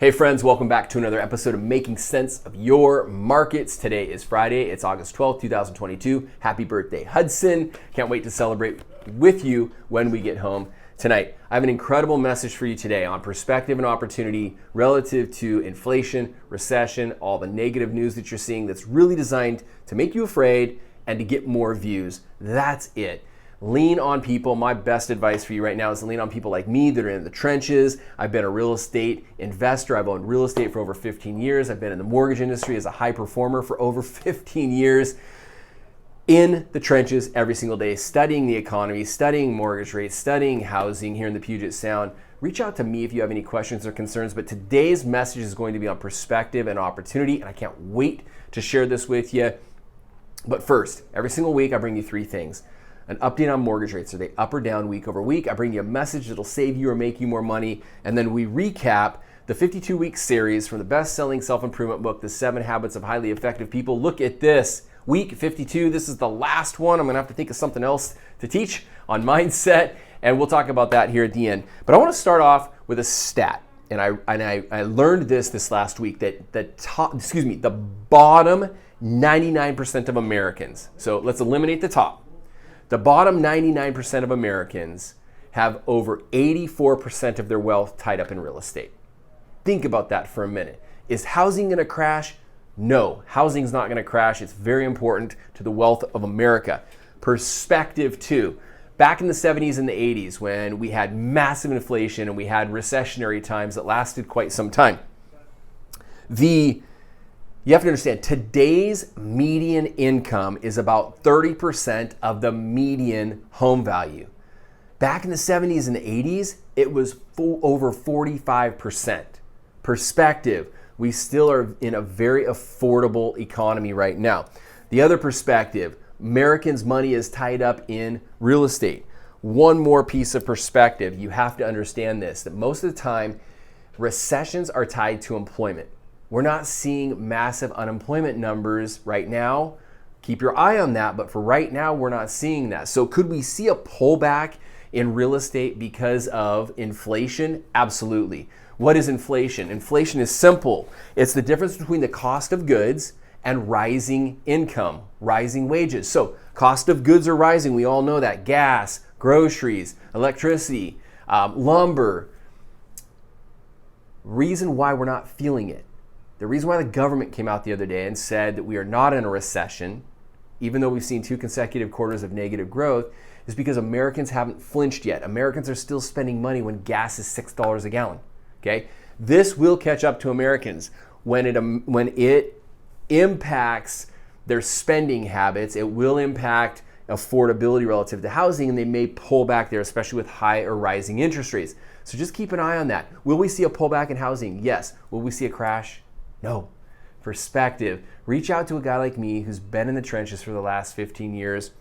Hey friends, welcome back to another episode of Making Sense of Your Markets. Today is Friday, it's August 12th, 2022. Happy birthday, Hudson. Can't wait to celebrate with you when we get home tonight. I have an incredible message for you today on perspective and opportunity relative to inflation, recession, all the negative news that you're seeing that's really designed to make you afraid and to get more views. That's it. Lean on people. My best advice for you right now is to lean on people like me that are in the trenches. I've been a real estate investor. I've owned real estate for over 15 years. I've been in the mortgage industry as a high performer for over 15 years. In the trenches every single day, studying the economy, studying mortgage rates, studying housing here in the Puget Sound. Reach out to me if you have any questions or concerns, but today's message is going to be on perspective and opportunity, and I can't wait to share this with you. But first, every single week I bring you three things. An update on mortgage rates. Are they up or down week over week? I bring you a message that'll save you or make you more money. And then we recap the 52-week series from the best-selling self-improvement book, The 7 Habits of Highly Effective People. Look at this. Week 52. This is the last one. I'm going to have to think of something else to teach on mindset, and we'll talk about that here at the end. But I want to start off with a stat. And I learned this last week that the bottom 99% of Americans. So let's eliminate the top. The bottom 99% of Americans have over 84% of their wealth tied up in real estate. Think about that for a minute. Is housing going to crash? No, housing's not going to crash. It's very important to the wealth of America. Perspective two. Back in the 70s and the 80s when we had massive inflation and we had recessionary times that lasted quite some time. You have to understand, today's median income is about 30% of the median home value. Back in the 70s and the 80s, it was over 45%. Perspective, we still are in a very affordable economy right now. The other perspective, Americans' money is tied up in real estate. One more piece of perspective, you have to understand this, that most of the time, recessions are tied to employment. We're not seeing massive unemployment numbers right now. Keep your eye on that, but for right now, we're not seeing that. So could we see a pullback in real estate because of inflation? Absolutely. What is inflation? Inflation is simple. It's the difference between the cost of goods and rising income, rising wages. So cost of goods are rising. We all know that. Gas, groceries, electricity, lumber. Reason why we're not feeling it. The reason why the government came out the other day and said that we are not in a recession, even though we've seen 2 consecutive quarters of negative growth, is because Americans haven't flinched yet. Americans are still spending money when gas is $6 a gallon. Okay, this will catch up to Americans when it impacts their spending habits. It will impact affordability relative to housing, and they may pull back there, especially with high or rising interest rates. So just keep an eye on that. Will we see a pullback in housing? Yes. Will we see a crash? No. Perspective. Reach out to a guy like me who's been in the trenches for the last 15 years,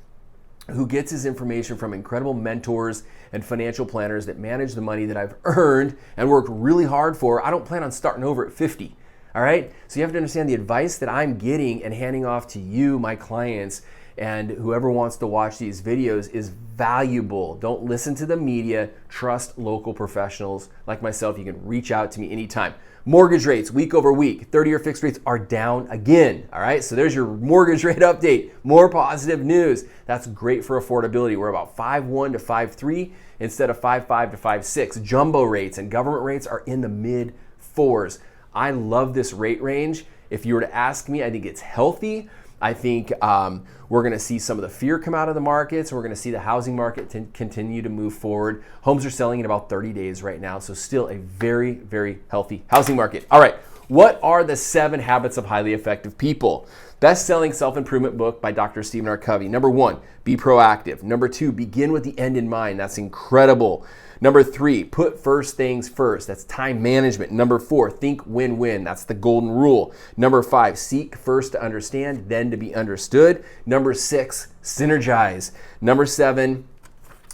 who gets his information from incredible mentors and financial planners that manage the money that I've earned and worked really hard for. I don't plan on starting over at 50. All right? So you have to understand the advice that I'm getting and handing off to you, my clients, and whoever wants to watch these videos is valuable. Don't listen to the media. Trust local professionals like myself. You can reach out to me anytime. Mortgage rates, week over week, 30-year fixed rates are down again. All right, so there's your mortgage rate update. More positive news. That's great for affordability. We're about 5.1 to 5.3 instead of 5.5 to 5.6. Jumbo rates and government rates are in the mid 4s. I love this rate range. If you were to ask me, I think it's healthy. I think we're going to see some of the fear come out of the markets. We're going to see the housing market continue to move forward. Homes are selling in about 30 days right now, so still a very, very healthy housing market. All right, what are the 7 habits of highly effective people? Best-selling self-improvement book by Dr. Stephen R. Covey. Number 1, be proactive. Number 2, begin with the end in mind. That's incredible. Number 3, put first things first. That's time management. Number 4, think win-win. That's the golden rule. Number 5, seek first to understand, then to be understood. Number 6, synergize. Number 7,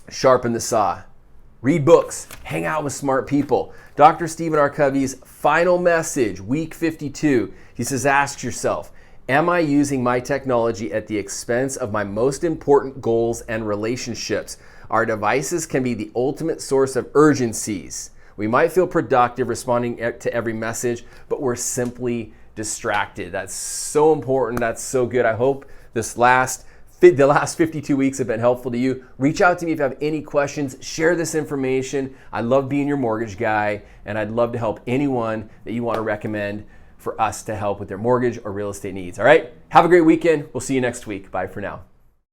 sharpen the saw. Read books. Hang out with smart people. Dr. Stephen R. Covey's final message, week 52. He says, ask yourself, am I using my technology at the expense of my most important goals and relationships? Our devices can be the ultimate source of urgencies. We might feel productive responding to every message, but we're simply distracted. That's so important. That's so good. I hope the last 52 weeks have been helpful to you. Reach out to me if you have any questions. Share this information. I love being your mortgage guy, and I'd love to help anyone that you want to recommend for us to help with their mortgage or real estate needs. All right? Have a great weekend. We'll see you next week. Bye for now.